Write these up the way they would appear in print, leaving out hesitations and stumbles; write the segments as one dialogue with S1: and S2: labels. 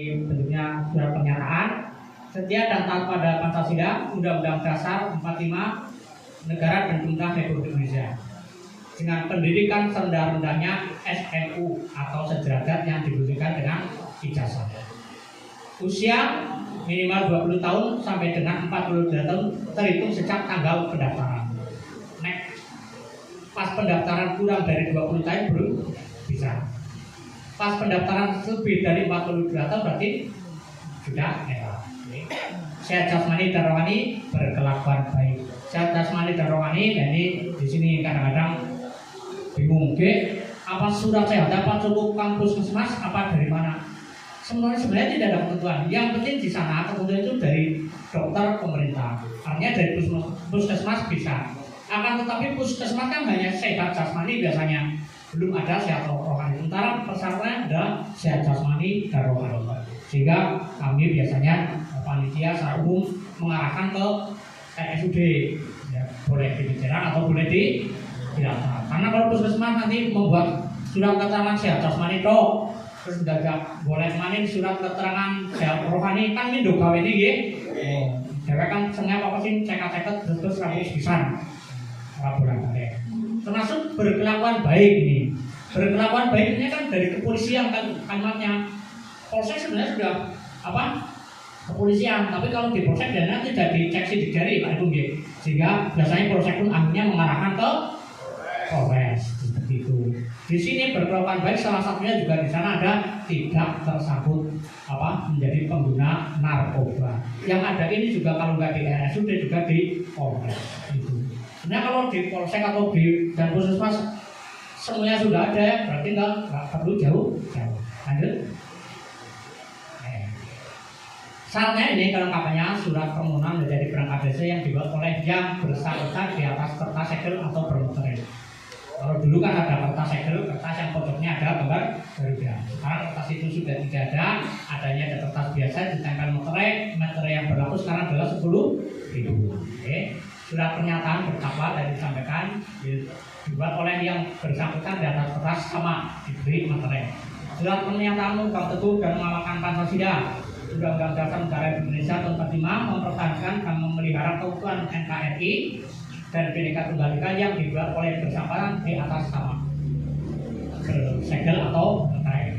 S1: Bentuknya surat pernyataan setia dan taat pada Pancasila, Undang-Undang Dasar 45, Negara dan Pemerintah Republik Indonesia, dengan pendidikan serendah-rendahnya SNU atau sederajat yang dibuktikan dengan ijazah. Usia minimal 20 tahun sampai dengan 42 tahun terhitung sejak tanggal pendaftaran. Pas pendaftaran kurang dari 20 tahun belum bisa. Pas pendaftaran lebih dari 42 tahun berarti sudah netral. Sehat jasmani dan rohani, berkelakuan baik. Sehat jasmani dan rohani, jadi di sini kadang-kadang bingung, apa surat sehat, apa cukup kampus puskesmas, apa dari mana? Sebenarnya tidak ada ketentuan. Yang penting di sana ketentuan itu dari dokter pemerintah. Artinya dari puskesmas bisa. Akan tetapi puskesmas kan hanya sehat jasmani biasanya, belum ada sehat rohani. Sementara persyaratannya adalah sehat jasmani dan rohani. Sehingga kami biasanya panitia secara umum mengarahkan ke RSUD, ya, boleh di Veteran atau boleh di Cilacap. Karena kalau puskesmas nanti membuat surat keterangan sehat jasmani toh, terus tidak boleh manin surat keterangan sehat rohani kan ini gawe ini nggih. Dewe kan sengaja apa sih ceket-ceket terus rapi pisan. Laporan ada. Termasuk berkelakuan baik ini. Berkelakuan baik ini kan dari kepolisian kan kalimatnya. Polsek sebenarnya sudah apa? Kepolisian, tapi kalau di polsek dan nanti tidak dicek sidik jari Pak Ibu nggih. Sehingga biasanya polsek pun akhirnya mengarahkan ke Polres seperti itu. Di sini berkelakuan baik salah satunya juga di sana ada tidak tersangkut menjadi pengguna narkoba. Yang ada ini juga kalau nggak di RSUD juga di Polres itu. Sebenarnya kalau di polsek atau di dan puskesmas semuanya sudah ada, berarti nggak perlu jauh. Lanjut. Syaratnya ini kelengkapannya surat permohonan menjadi berangkat desa yang dibuat oleh yang bersangkutan di atas kertas segel atau bermeterai. Kalau dulu kan ada kertas segel, kertas yang pojoknya ada gambar Garuda. Sekarang kertas itu sudah tidak ada, adanya ada kertas biasa ditempel meterai yang berlaku sekarang adalah 10.000. Oke. Surat pernyataan bertapa dan disampaikan dibuat oleh yang bersangkutan di atas kertas sama diberi meterai. Surat pernyataan mengungkap teguh dan mengamalkan Pancasila, Undang-Undang Dasar Negara Indonesia tahun 45, mempertahankan dan memelihara keutuhan NKRI dan Bhinneka Tunggal Ika yang dibuat oleh bersangkutan di atas sama bersegel atau meterai.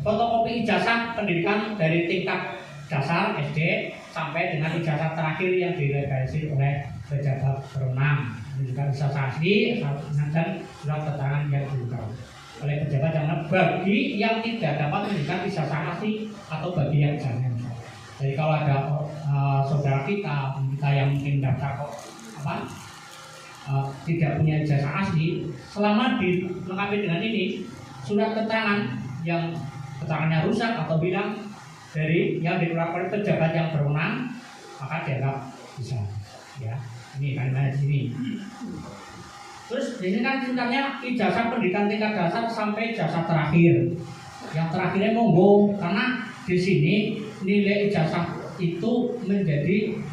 S1: Fotokopi ijazah pendidikan dari tingkat dasar SD sampai dengan ijazah terakhir yang dilegalisir oleh pejabat berwenang. Ini juga ijazah asli dan surat keterangan yang dibuka oleh pejabat yang bagi yang tidak dapat menunjukkan ijazah asli atau bagi yang jangan. Jadi kalau ada saudara kita yang mungkin daftar tidak punya ijazah asli, selama dilengkapi dengan ini surat keterangan yang keterangannya rusak atau bilang dari yang dikeluarkan pejabat yang berwenang, maka dianggap bisa. Ya, ini kalimatnya di sini. Terus di sini kan sebenarnya ijazah pendidikan tingkat dasar sampai ijazah terakhir. Yang terakhirnya monggo, karena di sini nilai ijazah itu menjadi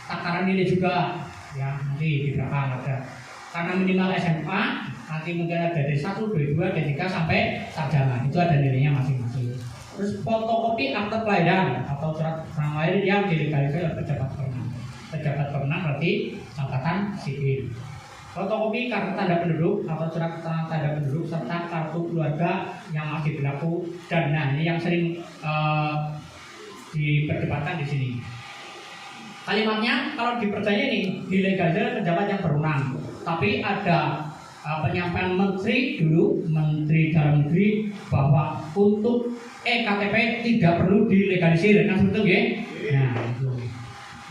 S1: takaran nilai juga. Ya, nanti di belakang ada. Karena minimal SMA, nanti mungkin ada dari 1, 2, 3 sampai sarjana. Itu ada nilainya masing-masing. Terus fotokopi akte kelahiran atau surat keterangan lahir yang dilegalisir oleh pejabat berwenang. Pejabat berwenang berarti angkatan sipil. Fotokopi kartu tanda penduduk atau surat keterangan tanda penduduk serta kartu keluarga yang masih berlaku, dan ini yang sering diperdebatkan di sini. Kalimatnya kalau dipercaya ini dilegalisir pejabat yang berwenang, tapi ada penyampaian menteri dulu, Menteri Dalam Negeri, bahwa untuk EKTP tidak perlu dilegalisir, kan betul ya? Nah itu.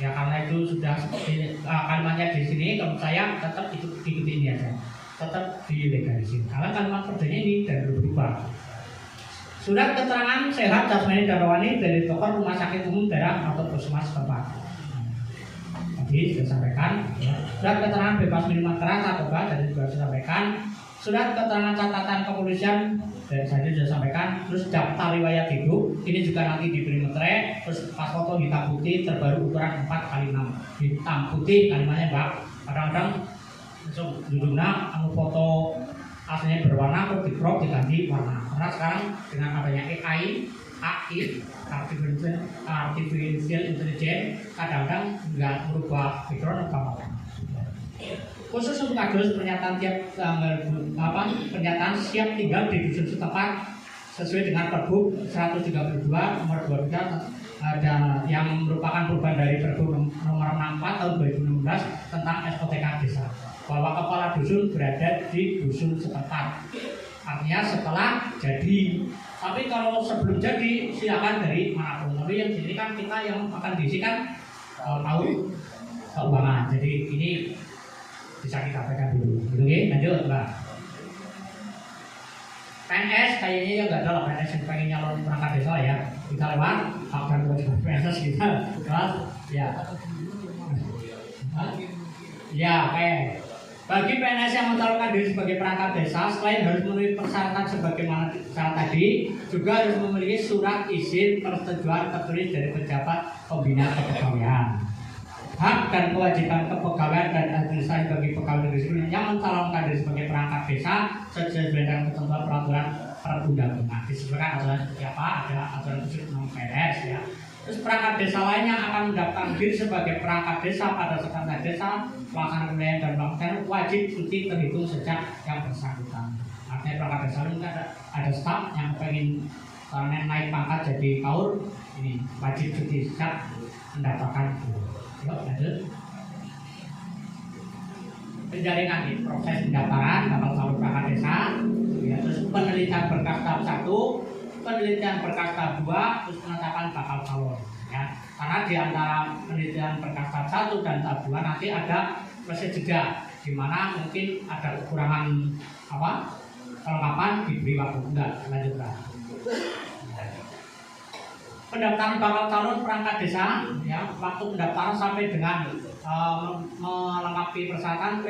S1: Ya karena itu sudah seperti kalimatnya di sini, kalau saya tetap ikuti ini aja, tetap dilegalisir. Karena kalimat kerjanya ini dan berubah. Surat keterangan sehat jasmani dan rohani dari dokter rumah sakit umum daerah atau puskesmas tempat. Tadi sudah sampaikan. Ya. Surat keterangan bebas minuman keras atau tadi juga sudah sampaikan. Surat keterangan catatan kepolisian dan saya sudah sampaikan. Terus daftar riwayat hidup, ini juga nanti diberi meterai. Terus pas foto hitam putih terbaru ukuran 4x6. Hitam putih kalimatnya Pak. Kadang-kadang langsung judulnya foto aslinya berwarna, kok di crop diganti warna. Karena sekarang dengan adanya AI artificial intelligence kadang-kadang nggak merubah background apa. Khusus untuk kados pernyataan pernyataan siap tinggal di dusun setempat sesuai dengan Pergub 132 nomor 23 ada yang merupakan perubahan dari Pergub nomor 64 tahun 2016 tentang SOTK desa bahwa kepala dusun berada di dusun setempat. Artinya setelah jadi. Tapi kalau sebelum jadi silakan dari manapun. Tapi yang sini kan kita yang akan diisi kan tahu keuangan. Jadi ini bisa kita baca dulu. Oke, lanjut Mbak. PNS kayaknya ya nggak ada lah PNS yang pengen nyalon perangkat desa ya. Kita lewat hak dan kewajiban PNS kita. Ya. Ya, oke. Bagi PNS yang mencalonkan diri sebagai perangkat desa, selain harus memenuhi persyaratan sebagaimana syarat tadi, juga harus memiliki surat izin persetujuan tertulis dari pejabat pembina kepegawaian. Hak dan kewajiban kepegawaian dan administrasi bagi pegawai negeri sipil yang mencalonkan diri sebagai perangkat desa sesuai dengan ketentuan peraturan perundang-undangan. Disebutkan aturan seperti apa? Ada aturan khusus tentang PNS ya. Terus perangkat desa lain yang akan mendaftarkan diri sebagai perangkat desa pada sekretaris desa, pelaksana wilayah dan pelaksana wajib cuti terhitung sejak yang bersangkutan. Artinya perangkat desa ini ada staf yang pengen naik pangkat jadi kaur, ini wajib cuti sejak mendaftarkan. Yuk lanjut. Penjaringan nih, proses pendaftaran bakal calon perangkat desa, ya, terus penelitian berkas tahap 1, penelitian berkas tahap 2, terus penetapan bakal calon ya. Karena di antara penelitian berkas tahap 1 dan tahap 2 nanti ada proses jeda di mana mungkin ada kekurangan kelengkapan diberi waktu enggak lanjutkan. Pendaftaran bakal calon perangkat desa ya, waktu pendaftaran sampai dengan melengkapi persyaratan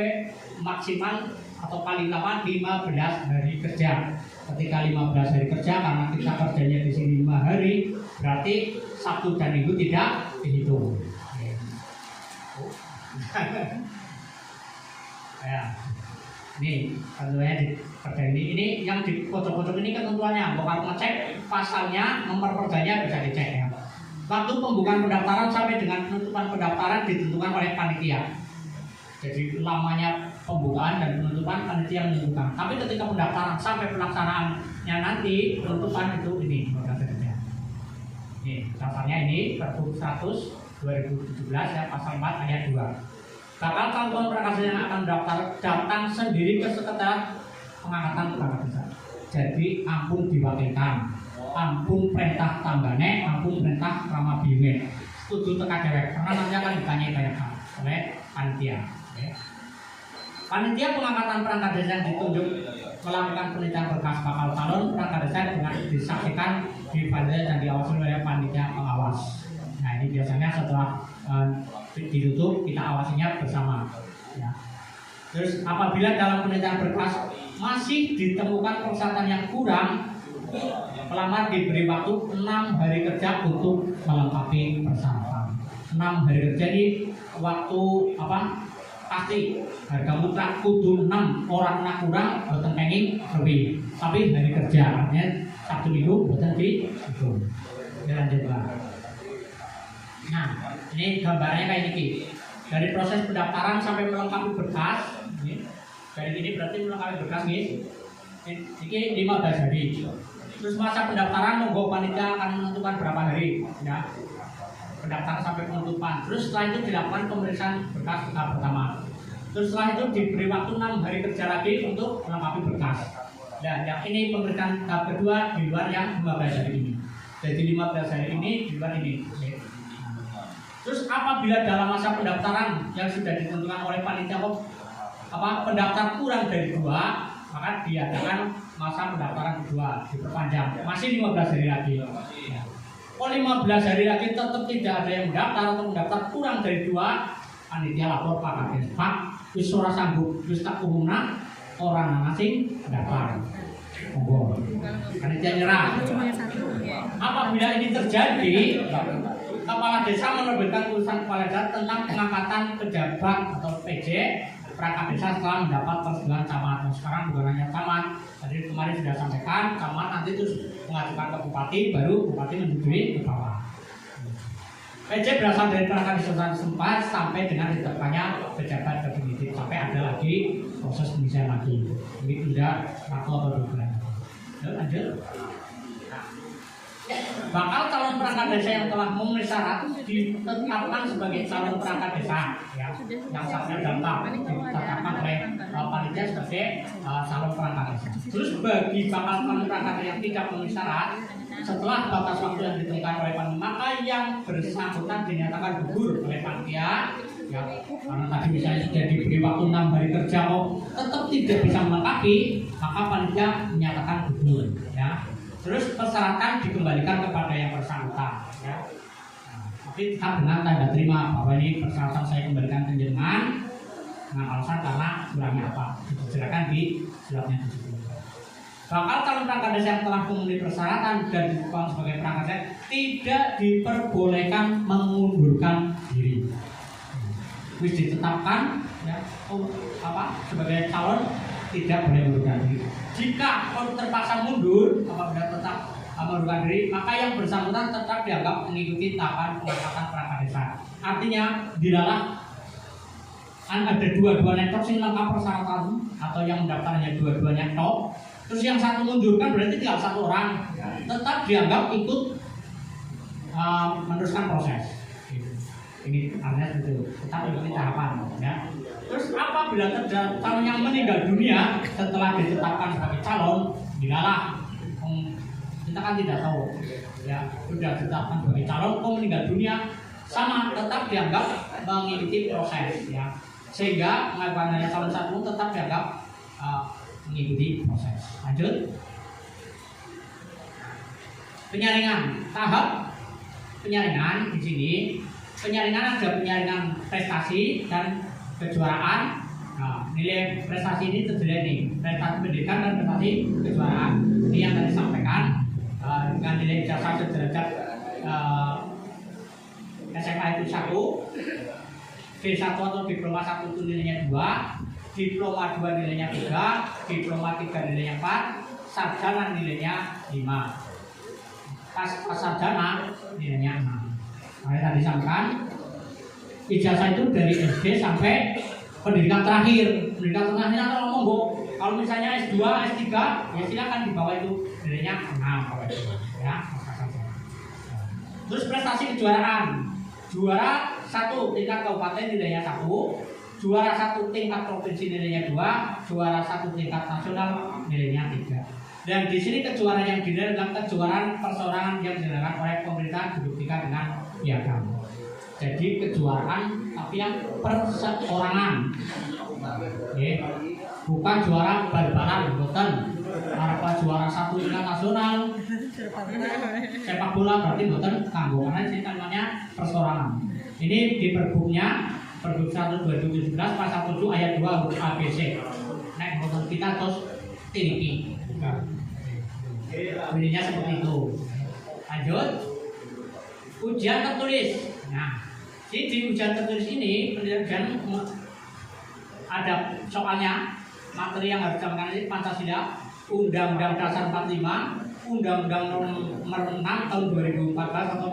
S1: maksimal atau paling lama 15 hari kerja. Ketika 15 hari kerja, karena kita kerjanya di sini 5 hari, berarti Sabtu dan Minggu tidak dihitung. Ya, ini tentunya di perda ini yang di foto-foto ini ketentuannya, bukan ngecek pasalnya, nomor perdanya bisa dicek ya. Waktu pembukaan pendaftaran sampai dengan penutupan pendaftaran ditentukan oleh panitia. Jadi lamanya pembukaan dan penutupan panitia menentukan. Tapi ketika pendaftaran sampai pelaksanaannya nanti penutupan itu ini. Ini dasarnya ini Pergub 100 2017 ya pasal 4 ayat 2. Bakal calon perangkat desa yang akan mendaftar datang sendiri ke sekretariat pengangkatan perangkat desa. Jadi ampun diwakilkan, ampun perintah tanggane, ampun perintah ramah bimbing. Setuju teka dewek karena nanti akan ditanya-tanyakan oleh panitia. Panitia pengangkatan perangkat desa yang ditunjuk melakukan penelitian berkas bakal calon perangkat desa dengan disaksikan, divalidasi dan diawasi oleh panitia pengawas. Nah ini biasanya setelah ditutup kita awasinya bersama. Ya. Terus apabila dalam penelitian berkas masih ditemukan persyaratan yang kurang, pelamar diberi waktu 6 hari kerja untuk melengkapi persyaratan. 6 hari kerja ini waktu pasti harga mutlak kudu 6 orang nak kurang boten pengin lebih. Tapi hari kerja artinya Sabtu Minggu boten dihitung. Lanjutlah. Nah, ini gambarnya kayak gini. Dari proses pendaftaran sampai melengkapi berkas, dari ini berarti melengkapi berkas nih. Ini 15 hari. Terus masa pendaftaran monggo panitia akan menentukan berapa hari, ya. Pendaftaran sampai penutupan. Terus setelah itu dilakukan pemeriksaan berkas tahap pertama. Terus setelah itu diberi waktu 6 hari kerja lagi untuk melengkapi berkas. Dan yang ini pemeriksaan tahap kedua di luar yang 15 hari ini. Jadi 15 hari ini di luar ini. Terus apabila dalam masa pendaftaran yang sudah ditentukan oleh panitia pendaftar kurang dari 2, maka diadakan masa pendaftaran kedua, diperpanjang masih 15 hari lagi. Kalau 15 hari lagi tetap tidak ada yang mendaftar atau mendaftar kurang dari 2, panitia lapor Pak Kades, Pak wis ora sanggup wis tak umumna orang asing mendaftar. Monggo. Panitia nyerah. Apabila ini terjadi, kepala desa menerbitkan tulisan kepala desa tentang pengangkatan pejabat atau PJ perangkat desa setelah mendapat persetujuan camat. Nah, sekarang bukan hanya camat, tadi kemarin sudah sampaikan, camat nanti terus mengajukan ke bupati, baru bupati menyetujui ke bawah. PJ berasal dari perangkat desa setempat sampai dengan ditetapkannya pejabat definitif, sampai ada lagi proses penyelesaian lagi. Ini tidak satu atau 2 bulan. Lanjut. Bakal calon perangkat desa yang telah memenuhi syarat ditetapkan sebagai calon perangkat desa, ya, yang syaratnya daftar ditetapkan oleh panitia sebagai calon perangkat desa. Terus bagi bakal calon perangkat desa yang tidak memenuhi syarat, setelah batas waktu yang ditentukan oleh panitia, maka yang bersangkutan dinyatakan gugur oleh panitia, ya, karena tadi misalnya sudah diberi waktu 6 hari kerja kok tetap tidak bisa melengkapi, maka panitia menyatakan gugur, ya. Terus persyaratan dikembalikan kepada yang bersangkutan, ya. Nah, tapi tetap dengan tanda terima bahwa ini persyaratan saya kembalikan ke jenengan dengan alasan karena kurangnya apa, silakan di suratnya tersebut. Bakal calon perangkat desa yang telah memenuhi persyaratan dan ditetapkan sebagai perangkat desa tidak diperbolehkan mengundurkan diri. Wis ditetapkan, ya, sebagai calon tidak boleh mengundurkan diri. Jika terpaksa mundur apabila tetap mengundurkan diri, maka yang bersangkutan tetap dianggap mengikuti tahapan pengangkatan perangkat desa. Artinya, dilalah ada dua-duanya tok sing lengkap persyaratan atau yang mendaftar hanya dua-duanya tok. Terus yang satu mundurkan berarti tinggal 1 orang, tetap dianggap ikut meneruskan proses. Ini artinya itu tetap ikuti tahapan, ya. Terus apabila terjadi calon yang meninggal dunia setelah ditetapkan sebagai calon, dilalah kita kan tidak tahu, ya, sudah ditetapkan sebagai calon, kok meninggal dunia, sama tetap dianggap mengikuti proses, ya, sehingga mengajukan calon satu tetap dianggap mengikuti proses. Lanjut. Penyaringan, tahap penyaringan di sini. Penyaringan ada penyaringan prestasi dan kejuaraan. Nah, nilai prestasi ini terdiri nih, prestasi pendidikan dan prestasi kejuaraan. Ini yang tadi sampaikan, dengan nilai ijazah sederajat SMA itu 1, D1 atau diploma 1 itu nilainya 2, diploma 2 nilainya 3, diploma 3 nilainya 4, sarjana nilainya 5. Pas sarjana nilainya 6. Nah, tadi sampaikan ijazah itu dari SD sampai pendidikan terakhir. Pendidikan terakhir atau monggo. Kalau misalnya S2, S3, ya silakan di bawah itu nilainya 6 kalau itu, ya. Terus prestasi kejuaraan. Juara 1 tingkat kabupaten nilainya 1, juara 1 tingkat provinsi nilainya 2, juara 1 tingkat nasional nilainya 3. Dan di sini kejuaraan yang dinilai adalah kejuaraan perseorangan yang dilakukan oleh pemerintah dibuktikan dengan piagam. Jadi kejuaraan tapi yang perseorangan, bukan juara bal-balan, bukan. Apa juara 1 tingkat nasional sepak bola berarti bukan kanggo, karena ini namanya perseorangan. Ini di perbuknya, Perbuk 1 2017 pasal 7 ayat 2 huruf ABC. Nek motor kita terus tinggi. Bunyinya seperti itu. Lanjut. Ujian tertulis. Nah, di ujian tertulis ini pendidikan ada soalnya, materi yang harus disampaikan ini Pancasila, Undang-Undang Dasar 45, Undang-Undang Nomor 6 tahun 2014 atau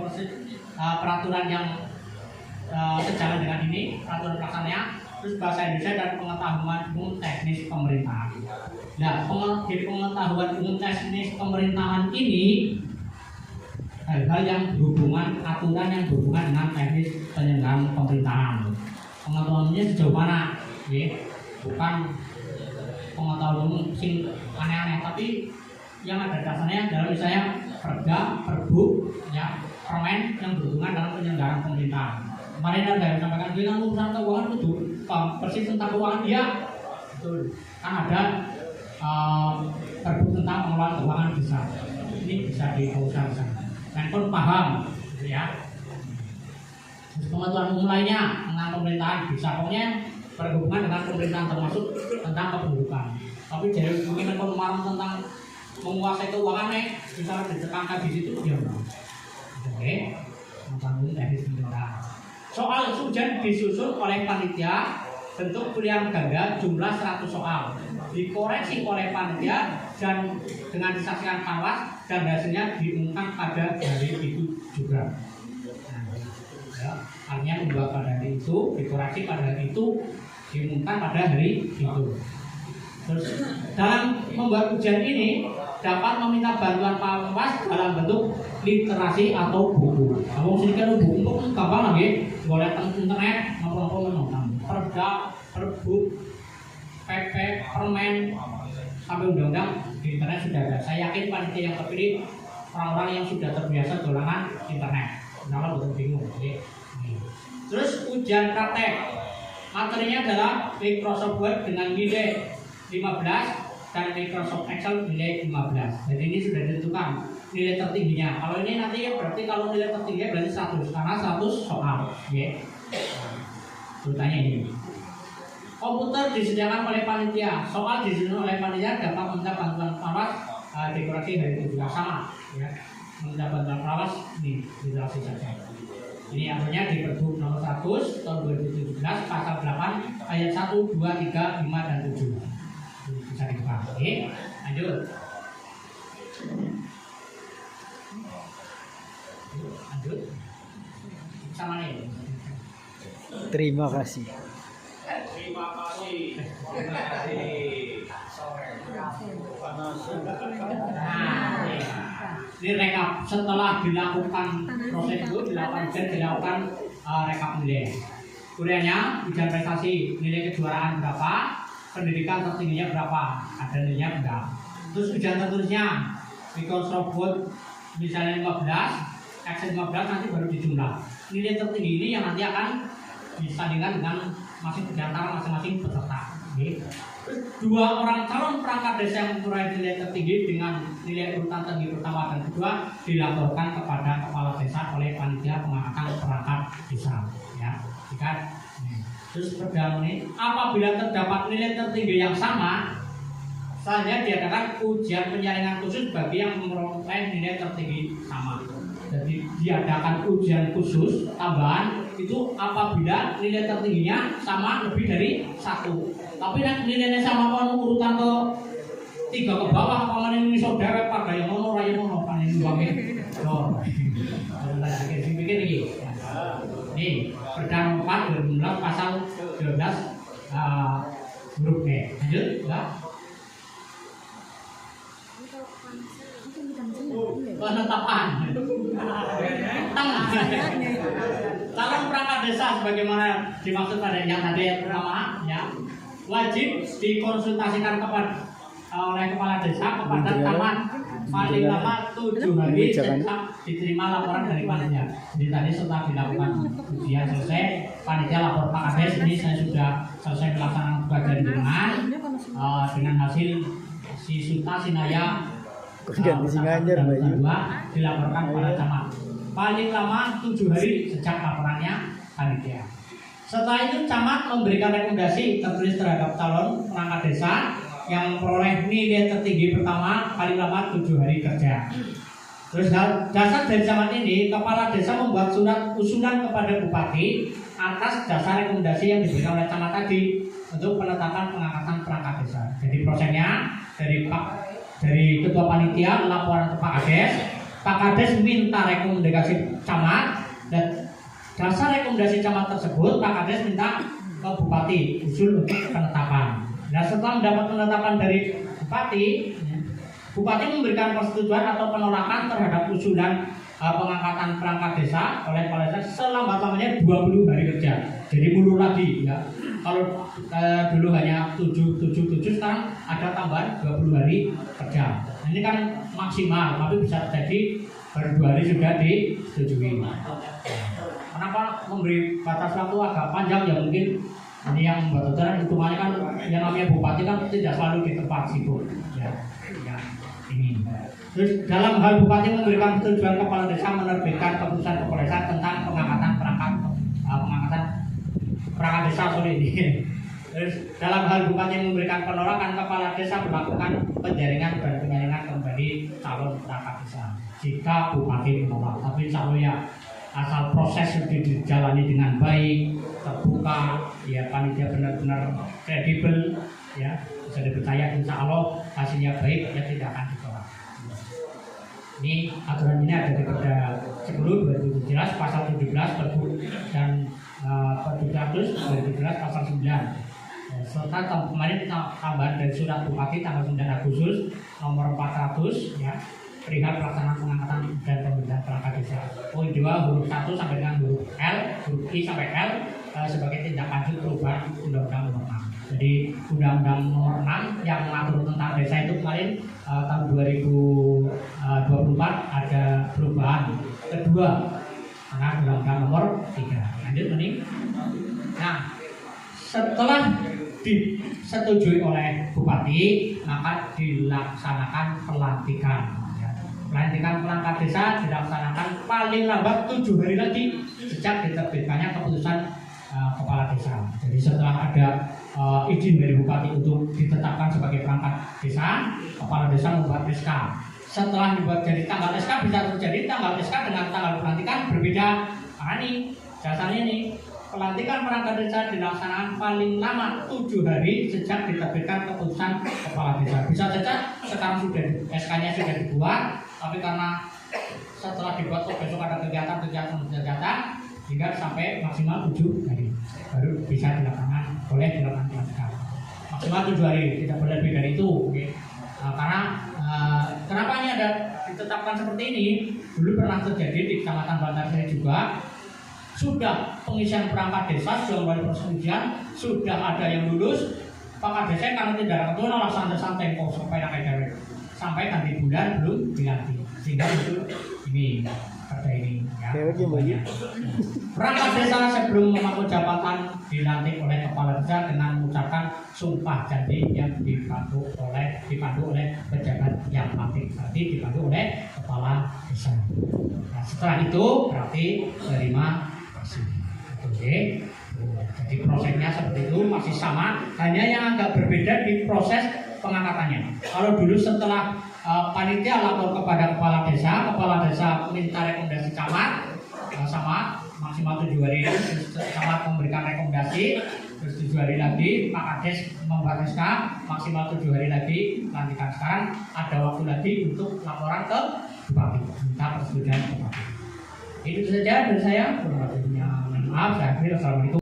S1: peraturan yang sejalan dengan ini, peraturan pelaksananya, terus bahasa Indonesia dan pengetahuan umum teknis pemerintahan. Nah, di pengetahuan umum teknis pemerintahan ini hal-hal yang berhubungan, aturan yang berhubungan dengan teknis penyelenggaraan pemerintahan. Pengetahuannya sejauh mana? Ya, bukan pengetahuan umum sing aneh-aneh, tapi yang ada dasarnya dalam misalnya perda, perbuk, ya, permen yang berhubungan dengan penyelenggaraan pemerintahan. Kemarin ada yang sampaikan dengan urusan keuangan itu persis tentang keuangan, ya, betul. Kan ada perbuk tentang pengelolaan keuangan besar. Ini bisa diuruskan sana. Handphone paham, gitu ya. Terus pengetahuan umum lainnya tentang pemerintahan bisa, pokoknya berhubungan dengan pemerintahan termasuk tentang kependudukan. Tapi jadi mungkin pemahaman tentang menguasai keuangan bisa ditekankan di situ, ya. Oke, pengetahuan umum teknis pemerintahan. Soal ujian disusun oleh panitia bentuk pilihan ganda jumlah 100 soal, dikoreksi oleh panitia dan dengan disaksikan Panwas dan hasilnya diumumkan pada hari itu juga. Ya, artinya membuat pada hari itu, dikoreksi pada hari itu, diumumkan pada hari itu. Terus dalam membuat ujian ini dapat meminta bantuan Panwas dalam bentuk literasi atau buku. Kalau sedikit buku untuk gampang lagi, boleh internet, ngomong-ngomong, perda, perbuk, PP, permen, sampai undang-undang di internet sudah ada. Saya yakin panitia yang terpilih orang-orang yang sudah terbiasa dolanan internet. Kenapa betul bingung? Terus ujian praktek, materinya adalah Microsoft Word dengan nilai 15 dan Microsoft Excel nilai 15. Jadi ini sudah ditentukan nilai tertingginya. Kalau ini nanti berarti kalau nilai tertingginya berarti 100 karena 100 soal. Ya. Tanya ini. Komputer disediakan oleh panitia. Soal disediakan oleh panitia dapat meminta bantuan Panwas dekorasi hari itu juga sama. Ya. Meminta bantuan Panwas ini dekorasi saja. Ini artinya di Pergub nomor 100 tahun 2017 pasal 8 ayat 1, 2, 3, 5 dan 7. Bisa dibuka. Oke, lanjut. Lanjut. Sama nih.
S2: Terima kasih.
S3: Terima kasih. Terima kasih.
S1: Nah, ini rekap setelah dilakukan prosedur, dilakukan rekap nilai. Kuliahnya ujian prestasi, nilai kejuaraan berapa, pendidikan tertingginya berapa, ada nilainya enggak. Terus ujian tertulisnya, Microsoft Word misalnya 15, Excel 15 nanti baru dijumlah. Nilai tertinggi ini yang nanti akan disandingkan dengan antara masing-masing peserta. Dua orang calon perangkat desa yang memperoleh nilai tertinggi dengan nilai urutan tertinggi pertama dan kedua dilaporkan kepada kepala desa oleh panitia pengangkatan perangkat desa. Ya, kan? Terus perdalam ini, apabila terdapat nilai tertinggi yang sama, selanjutnya diadakan ujian penyaringan khusus bagi yang memperoleh nilai tertinggi sama. Jadi diadakan ujian khusus tambahan itu apabila nilai tertingginya sama lebih dari 1. Tapi nilainya sama mau urutan ke 3 ke bawah, kalau ini saudara pada yang mono raya mono kan ini uangnya. Oh, pikir ini. Nih, Perda 4 2016 pasal 12 huruf E. Lanjut, enggak? Penetapan. Calon perangkat desa sebagaimana dimaksud pada yang tadi yang pertama, ya, wajib dikonsultasikan oleh kepala desa kepada taman paling lama 7 hari sejak diterima laporan dari panitia. Jadi tadi setelah dilakukan ujian selesai, panitia lapor Pak Kades ini saya sudah selesai melaksanakan tugas dari dengan hasil si Suta Sinaya dilaporkan kepada camat. Paling lama 7 hari sejak laporannya panitia. Setelah itu camat memberikan rekomendasi tertulis terhadap calon perangkat desa yang memperoleh nilai tertinggi pertama paling lama 7 hari kerja. Terus dasar dari camat ini, kepala desa membuat surat usulan kepada bupati atas dasar rekomendasi yang diberikan oleh camat tadi untuk penetapan pengangkatan perangkat desa. Jadi prosesnya dari ketua panitia laporan ke Pak Kades. Pak Kades minta rekomendasi camat dan dasar rekomendasi camat tersebut Pak Kades minta ke bupati usul untuk penetapan. Nah, setelah mendapat penetapan dari bupati memberikan persetujuan atau penolakan terhadap usulan pengangkatan perangkat desa oleh kepala desa selambat-lambatnya 20 hari kerja. Jadi mundur lagi ya. Kalau dulu hanya 7 sekarang ada tambahan 20 hari kerja. Nah, ini kan maksimal, tapi bisa terjadi baru 2 hari sudah disetujui. Kenapa memberi batas waktu agak panjang ya, mungkin ini yang membuat aturan hitungannya kan yang namanya bupati kan tidak selalu di tempat situ. Ya, ini. Terus dalam hal bupati memberikan persetujuan kepala desa menerbitkan keputusan kepala desa tentang pengangkatan perangkat desa ini. Terus dalam hal bupati memberikan penolakan, kepala desa melakukan penjaringan dan penyaringan kembali calon perangkat desa. Jika bupati menolak, tapi calonnya asal proses sudah dijalani dengan baik, terbuka, ya panitia benar-benar kredibel, ya bisa dipercaya, insya Allah hasilnya baik, ya tidak akan ditolak. Ini aturan ini ada di Perda 10 2017 pasal 17 dan Perda 2017 pasal 9. Serta tahun kemarin tambahan dari surat Bupati tanggal 9 Agustus nomor 400, ya, perihal pelaksanaan pengangkatan dan pembinaan perangkat desa. Poin 2 huruf 1 sampai dengan huruf L, huruf I sampai L sebagai tindak lanjut perubahan Undang-Undang Nomor 6. Jadi Undang-Undang Nomor 6 yang mengatur tentang desa itu kemarin tahun 2024 ada perubahan kedua karena Undang-Undang Nomor 3. Lanjut nih. Nah, setelah disetujui oleh Bupati, maka dilaksanakan pelantikan. Pelantikan perangkat desa dilaksanakan paling lambat 7 hari lagi sejak diterbitkannya keputusan kepala desa. Jadi setelah ada izin dari Bupati untuk ditetapkan sebagai perangkat desa, kepala desa membuat SK. Setelah dibuat jadi tanggal SK, bisa terjadi tanggal SK dengan tanggal pelantikan berbeda. Karena ini dasarnya nih, pelantikan perangkat desa dilaksanakan paling lama 7 hari sejak diterbitkan keputusan kepala desa. Bisa saja sekarang sudah SK-nya sudah dibuat, tapi karena setelah dibuat besok ada kegiatan hingga sampai maksimal 7 hari baru bisa dilakukan pelantikan. Maksimal 7 hari, tidak boleh lebih dari itu. Okay. Karena kenapa ini ada ditetapkan seperti ini? Dulu pernah terjadi di Kecamatan Bantarsari juga. Sudah pengisian perangkat desa, sudah mulai persetujuan, sudah ada yang lulus. Perangkat desa karena tidak ada ketua alasan santai kok sampai ganti bulan belum dilantik, sehingga itu ini pada ini ya. Perangkat desa sebelum memangku jabatan dilantik oleh kepala desa dengan mengucapkan sumpah janji yang dipandu oleh pejabat yang lantik, berarti dipandu oleh kepala desa. Nah, setelah itu berarti terima. Oke, jadi prosesnya seperti itu masih sama, hanya yang agak berbeda di proses pengangkatannya. Kalau dulu setelah panitia lapor kepada kepala desa minta rekomendasi camat, sama maksimal 7 hari, camat memberikan rekomendasi, terus 7 hari lagi Pak Kades membuat SK, maksimal 7 hari lagi pelantikan. Sekarang ada waktu lagi untuk laporan ke Bupati, minta persetujuan Bupati. Itu saja dari saya. Maaf, saya akhiri. Assalamualaikum.